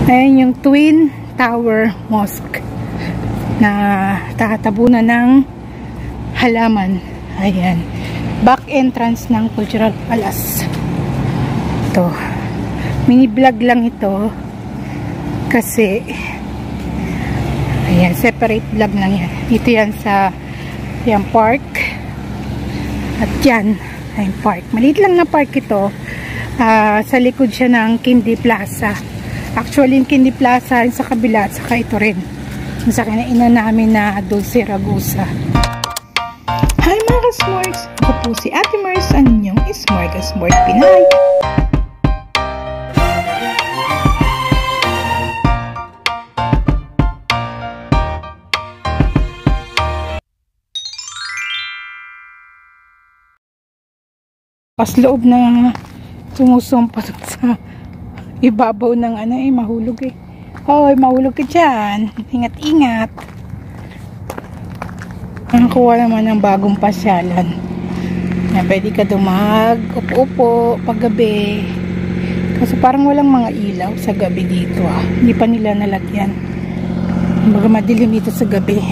Ayan yung Twin Tower Mosque na tatabunan ng halaman. Ayan. Back entrance ng Cultural Palace. Ito. Mini vlog lang ito. Kasi ayan, separate vlog lang yan. Dito yan sa yan park. At yan, ayan park. Maliit lang na park ito. Sa likod siya ng Kindi Plaza. Actually, yung Kindi Plaza sa kabila at saka ito rin. Sa kinainan namin na Dulce Ragusa. Hi mga ka-smorgs! Ako po si Ate Mars, ang inyong Smorgasbord Pinay. Pas loob na sumusumpat sa ibabaw ng ano mahulog eh. Hoy, mahulog ka dyan. Ingat-ingat. Nakakuha naman ng bagong pasyalan. Pwede ka dumag, upo-upo, paggabi. Kasi parang walang mga ilaw sa gabi dito Hindi pa nila nalagyan. Baga madilim dito sa gabi.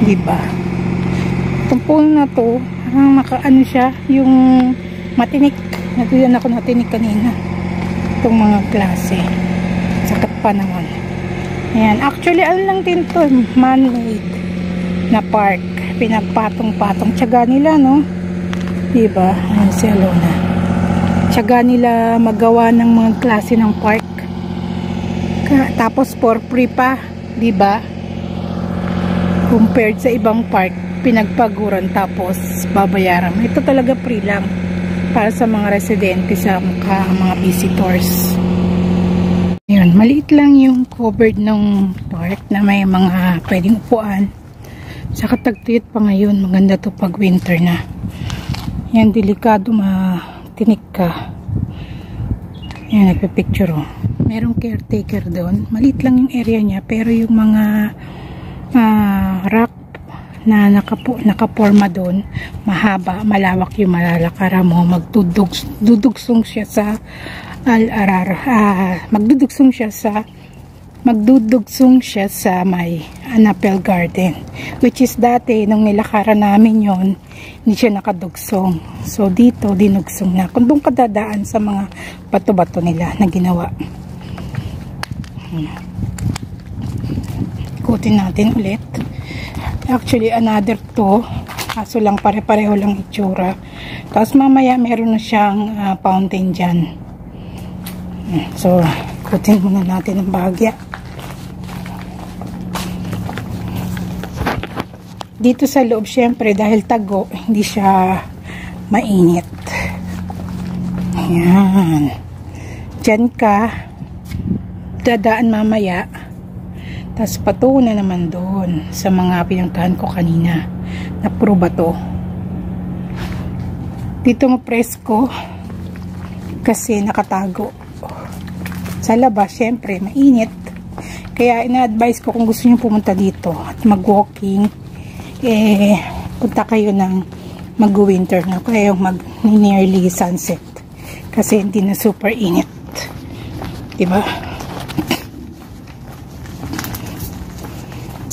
Diba? Itong puno na to, parang nakaano siya, yung matinik. Natuyan ako natinik kanina. Itong mga klase. Sakat pa naman. Ayan. Actually, ano lang din to, man-made na park. Pinagpatong-patong. Tiyaga nila, no? Diba? Ayan si Alona. Tiyaga nila magawa ng mga klase ng park. Tapos for free pa. Diba? Compared sa ibang park, pinagpaguran tapos babayaran. Ito talaga free lang. Para sa mga residente, sa mga visitors. Ayan, maliit lang yung covered ng park na may mga pwedeng upuan. Sa katagtuyot pa ngayon, maganda to pag winter na. Ayan, delikado matinik ka. Ayan, nagpipicture Merong caretaker doon. Maliit lang yung area niya, pero yung mga rock na nakaporma doon, mahaba, malawak yung malalakara mo, magdudugsong siya sa magdudugsong siya sa may Anapel Garden, which is dati nung nilakaran namin yon, hindi siya nakadugsong. So dito dinugsong na. Kung doon kadadaan sa mga bato-bato nila na ginawa. Ikutin natin ulit. Actually, another to. Kaso lang pare-pareho lang itsura. Tapos mamaya meron na siyang fountain dyan. So, ikutin muna natin ang bahagya. Dito sa loob, syempre, dahil tago, hindi siya mainit. Ayan. Dyan ka. Dadaan mamaya. Tapos patungo na naman doon sa mga pinuntahan ko kanina na puro bato. Dito mapresko kasi nakatago. Sa labas, syempre, mainit. Kaya ina-advise ko kung gusto niyo pumunta dito at mag-walking, punta kayo ng mag-winter na kayo mag-nearly sunset. Kasi hindi na super init. Diba?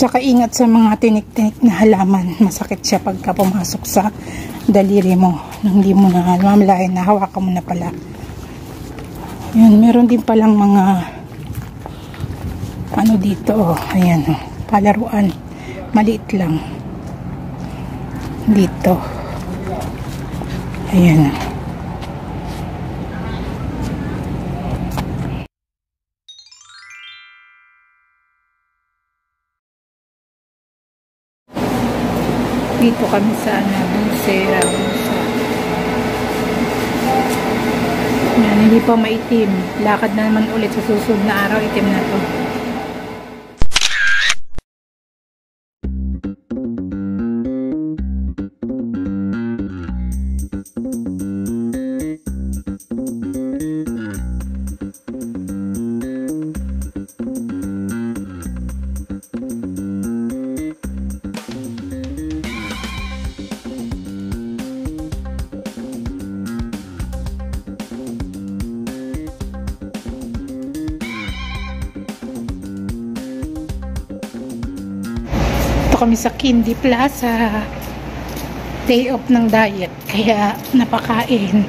Tsaka ingat sa mga tinik-tinik na halaman. Masakit siya pagka pumasok sa daliri mo. Nang hindi mo na mamalayan na hawakan mo na pala. Yan, meron din palang mga ano dito. Ayan, palaruan. Maliit lang. Dito. Ayan. Dito kami sa Dulce Ragusa. Yan, hindi pa maitim. Lakad na naman ulit sa susunod na araw, itim na to. kami sa Kindy Plaza. Day off ng diet. Kaya napakain.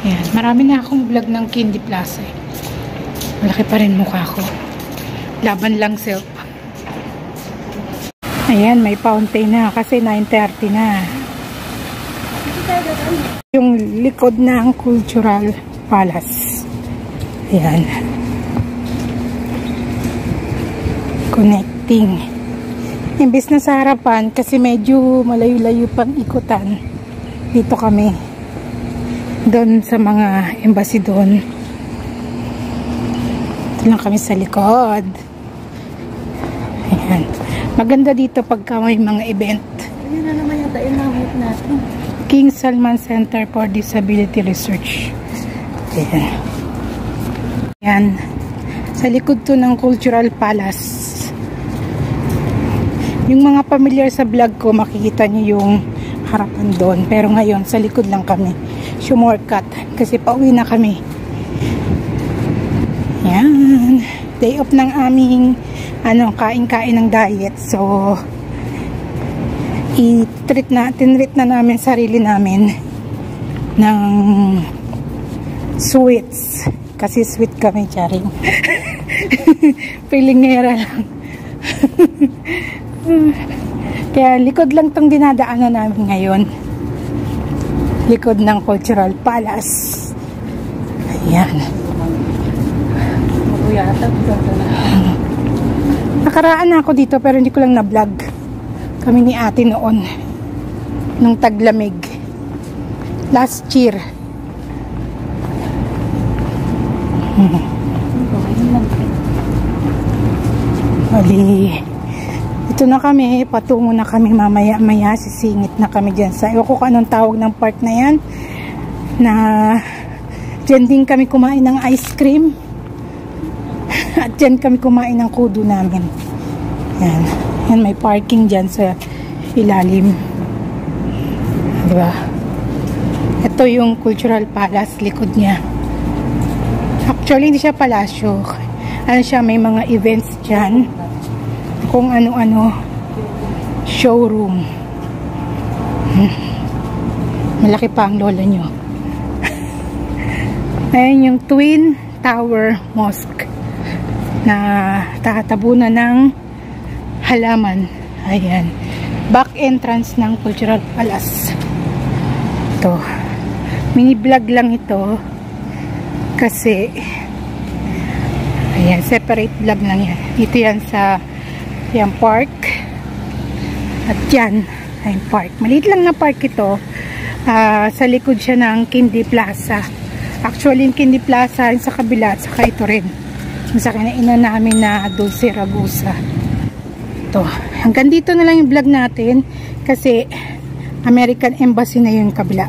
Ayan. Marami na akong vlog ng Kindy Plaza. Malaki pa rin mukha ko. Laban lang self. Ayan, may fountain na kasi 9:30 na. Yung likod ng Cultural Palace. Ayan. Connecting. Imbis na sa harapan kasi medyo malayo-layo pang ikutan. Dito kami. Doon sa mga embassy doon. Ito lang kami sa likod. Ayan. Maganda dito pagka may mga event. Ayan na naman yata inamot natin. King Salman Center for Disability Research. Ayan. Ayan. Sa likod to ng Cultural Palace. Yung mga familiar sa vlog ko, makikita nyo yung harapan doon. Pero ngayon, sa likod lang kami. Shortcut. Kasi pauwi na kami. Ayan. Day off ng aming kain-kain ng diet. So, tinreat na namin sarili namin ng sweets. Kasi sweet kami, charing. Pilingera lang. Kaya likod lang tong dinadaanan namin ngayon. Likod ng Cultural Palace. Ayan. Nakaraan na ako dito pero hindi ko lang na-vlog. Kami ni ate noon. Nung taglamig. Last year. Mali. Ito na kami. Patungo na kami mamaya-maya. Sisingit na kami dyan sa... Ewan ko kung anong tawag ng park na yan. Na... Dyan din kami kumain ng ice cream. At dyan kami kumain ng kudo namin. Yan. Yan, may parking dyan sa ilalim. Diba? Ito yung Cultural Palace, likod niya. Actually, hindi siya palasyo. Ano siya, may mga events dyan. Kung ano-ano. Showroom. Malaki pa ang lola nyo. Ayan yung Twin Tower Mosque na tatabunan ng halaman. Ayan. Back entrance ng Cultural Palace. Ito. Mini vlog lang ito. Kasi ayan, separate vlog lang yan. Dito yan sa yan park. At yan, ayan park. Maliit lang na park ito. Sa likod siya ng Kindy Plaza. Actually, yung Kindy Plaza sa kabila at saka ito rin. Sa kinainan namin na Dulce Ragusa. Ito. Hanggang dito na lang yung vlog natin kasi American Embassy na yung kabila.